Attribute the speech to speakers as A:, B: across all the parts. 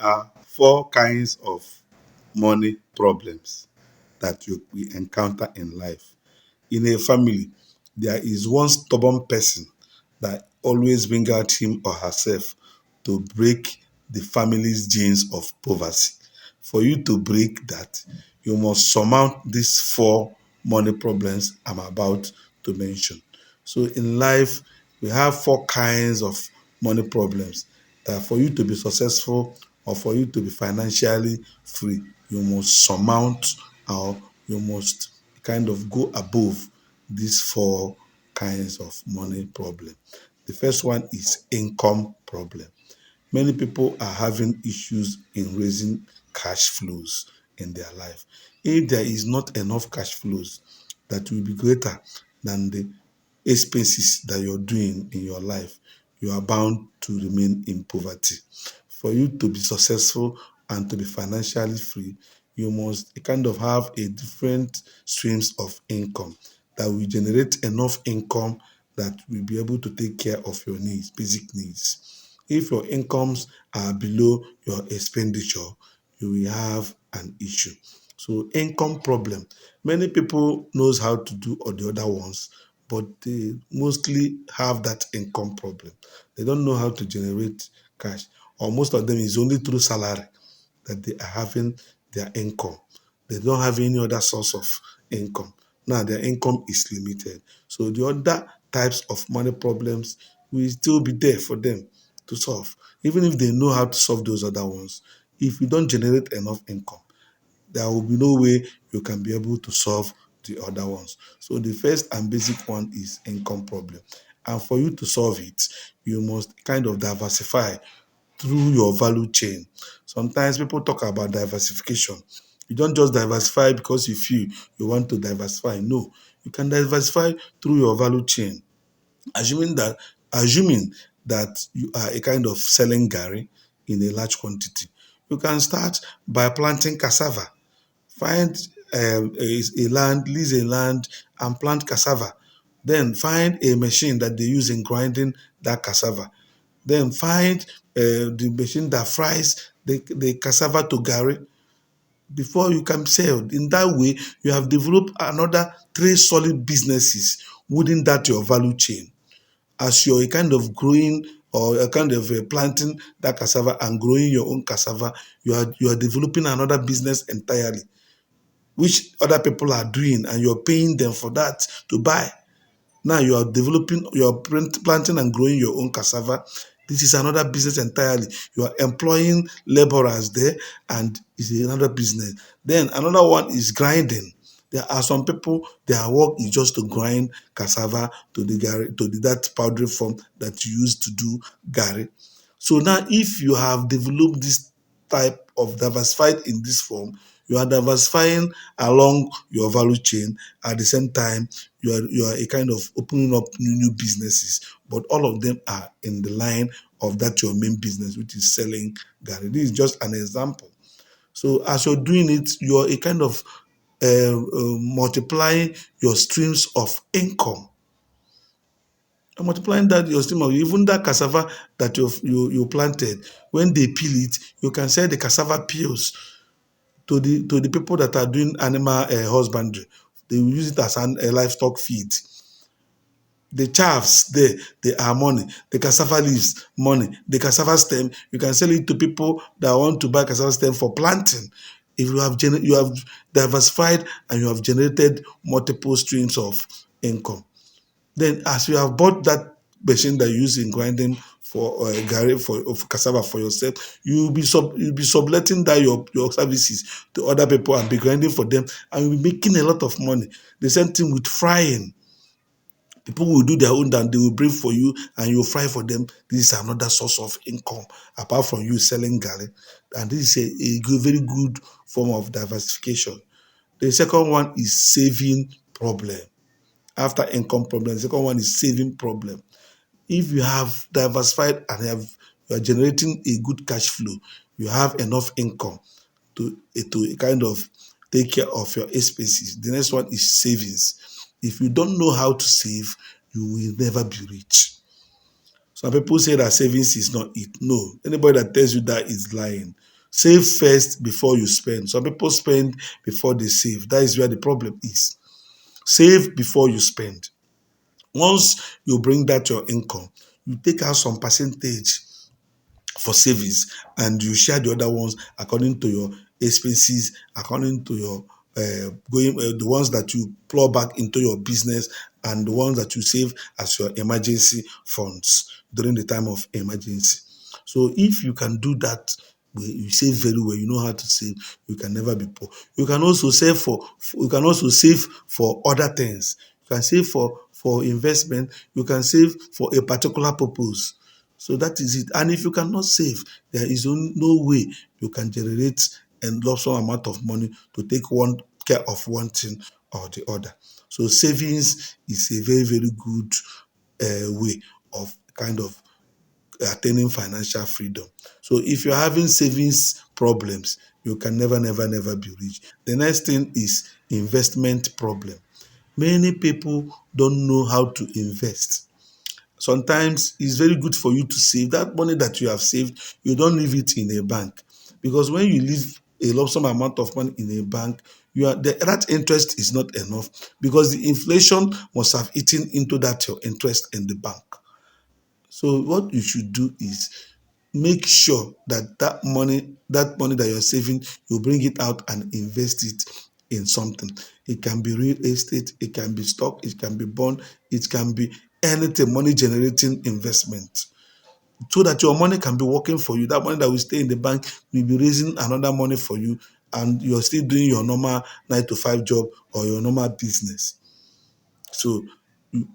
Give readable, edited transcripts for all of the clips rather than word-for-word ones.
A: are four kinds of money problems that we encounter in life. In a family, there is one stubborn person that always bring out him or herself to break the family's genes of poverty. For you to break that, you must surmount these four money problems I'm about to mention. So in life, we have four kinds of money problems that for you to be successful or for you to be financially free, you must surmount or you must kind of go above these four kinds of money problem. The first one is income problem. Many people are having issues in raising cash flows in their life. If there is not enough cash flows that will be greater than the expenses that you're doing in your life, you are bound to remain in poverty. For you to be successful and to be financially free, you must kind of have a different streams of income that will generate enough income that will be able to take care of your needs, basic needs. If your incomes are below your expenditure, you will have an issue. So income problem. Many people knows how to do all the other ones, but they mostly have that income problem. They don't know how to generate cash, or most of them is only through salary that they are having their income. They don't have any other source of income. Now their income is limited. So the other types of money problems will still be there for them to solve. Even if they know how to solve those other ones, if you don't generate enough income, there will be no way you can be able to solve the other ones. So the first and basic one is income problem. And for you to solve it, you must kind of diversify through your value chain. Sometimes people talk about diversification. You don't just diversify because you feel you want to diversify. No, you can diversify through your value chain. Assuming that assuming that you are a kind of selling gari in a large quantity, you can start by planting cassava. Find a land, lease a land, and plant cassava. Then find a machine that they use in grinding that cassava. Then find the machine that fries the cassava to gari before you can sell. In that way, you have developed another three solid businesses within that your value chain. As you're a kind of growing or a kind of planting that cassava and growing your own cassava, you are developing another business entirely, which other people are doing, and you're paying them for that to buy. Now you are developing, you are planting and growing your own cassava. This is another business entirely. You are employing laborers there, and it's another business. Then another one is grinding. There are some people, their work is just to grind cassava to the gari, to that powdery form that you use to do gari. So now, if you have developed this type of diversified in this form, you are diversifying along your value chain. At the same time, you are a kind of opening up new businesses, but all of them are in the line of that your main business, which is selling Gary. This is just an example. So as you're doing it, you're a kind of multiplying your streams of income. And multiplying that your stream of even that cassava that you planted, when they peel it, you can sell the cassava peels to the people that are doing animal husbandry. They will use it as a livestock feed. The chaffs there, they are money. The cassava leaves, money. The cassava stem, you can sell it to people that want to buy cassava stem for planting. If you have diversified and you have generated multiple streams of income. Then, as you have bought that machine that you use in grinding for gari for of cassava for yourself, you'll be subletting that your services to other people and be grinding for them, and you'll be making a lot of money. The same thing with frying. People will do their own and they will bring for you and you fry for them. This is another source of income apart from you selling gari. And this is very good form of diversification. The second one is saving problem. After income problem, the second one is saving problem. If you have diversified and you are generating a good cash flow, you have enough income to kind of take care of your expenses. The next one is savings. If you don't know how to save, you will never be rich. Some people say that savings is not it. No, anybody that tells you that is lying. Save first before you spend. Some people spend before they save. That is where the problem is. Save before you spend. Once you bring that your income, you take out some percentage for savings and you share the other ones according to your expenses, according to your the ones that you plow back into your business and the ones that you save as your emergency funds during the time of emergency. So if you can do that, you save very well, you know how to save, you can never be poor. You can also save for other things. You can save for investment, you can save for a particular purpose. So that is it. And if you cannot save, there is no way you can generate a lump sum amount of money to take one care of one thing or the other. So savings is a very, very good way of kind of attaining financial freedom. So if you're having savings problems, you can never, never, never be rich. The next thing is investment problem. Many people don't know how to invest. Sometimes it's very good for you to save that money that you have saved. You don't leave it in a bank, because when you leave a lump sum amount of money in a bank, that interest is not enough, because the inflation must have eaten into that your interest in the bank. So what you should do is make sure that that money that you're saving, you bring it out and invest it in something. It can be real estate, it can be stock, it can be bond, it can be anything, money generating investment, so that your money can be working for you. That money that will stay in the bank will be raising another money for you, and you're still doing your normal 9 to 5 job or your normal business. So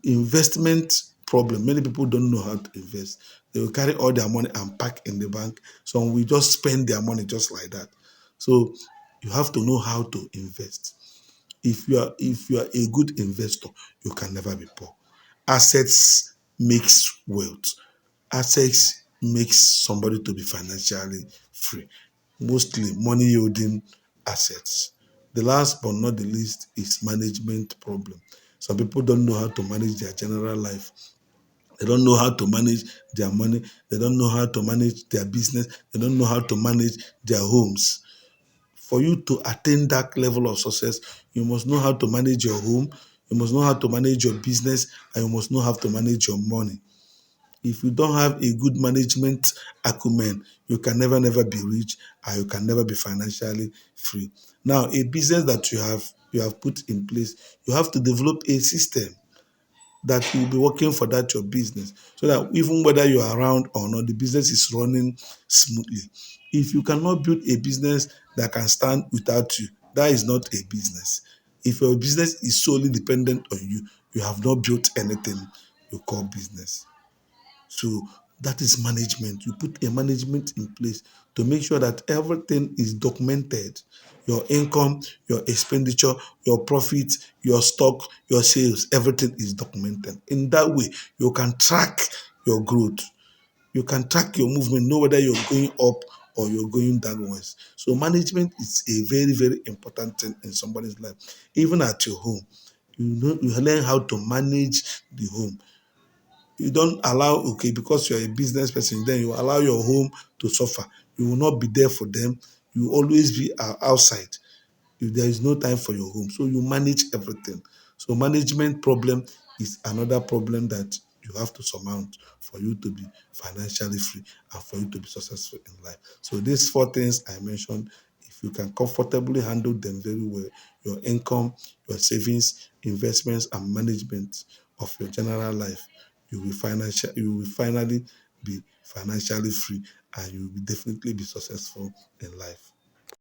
A: investment problem. Many people don't know how to invest. They will carry all their money and pack in the bank. Some will just spend their money just like that. So you have to know how to invest. If you are a good investor, you can never be poor. Assets makes wealth. Assets makes somebody to be financially free. Mostly money yielding assets. The last but not the least is management problem. Some people don't know how to manage their general life. They don't know how to manage their money. They don't know how to manage their business. They don't know how to manage their homes. For you to attain that level of success, you must know how to manage your home, you must know how to manage your business, and you must know how to manage your money. If you don't have a good management acumen, you can never, never be rich, and you can never be financially free. Now, a business that you have put in place, you have to develop a system that will be working for that your business, so that even whether you are around or not, the business is running smoothly. If you cannot build a business that can stand without you, that is not a business. If your business is solely dependent on you, you have not built anything you call business. So that is management. You put a management in place to make sure that everything is documented. Your income, your expenditure, your profit, your stock, your sales, everything is documented. In that way, you can track your growth. You can track your movement, know whether you're going up or you're going downwards. So management is a very, very important thing in somebody's life. Even at your home, you learn how to manage the home. You don't allow, okay, because you're a business person, then you allow your home to suffer. You will not be there for them. You will always be outside. If there is no time for your home, so you manage everything. So management problem is another problem that you have to surmount for you to be financially free and for you to be successful in life. So these four things I mentioned, if you can comfortably handle them very well, your income, your savings, investments, and management of your general life, you will finally be financially free, and you will definitely be successful in life.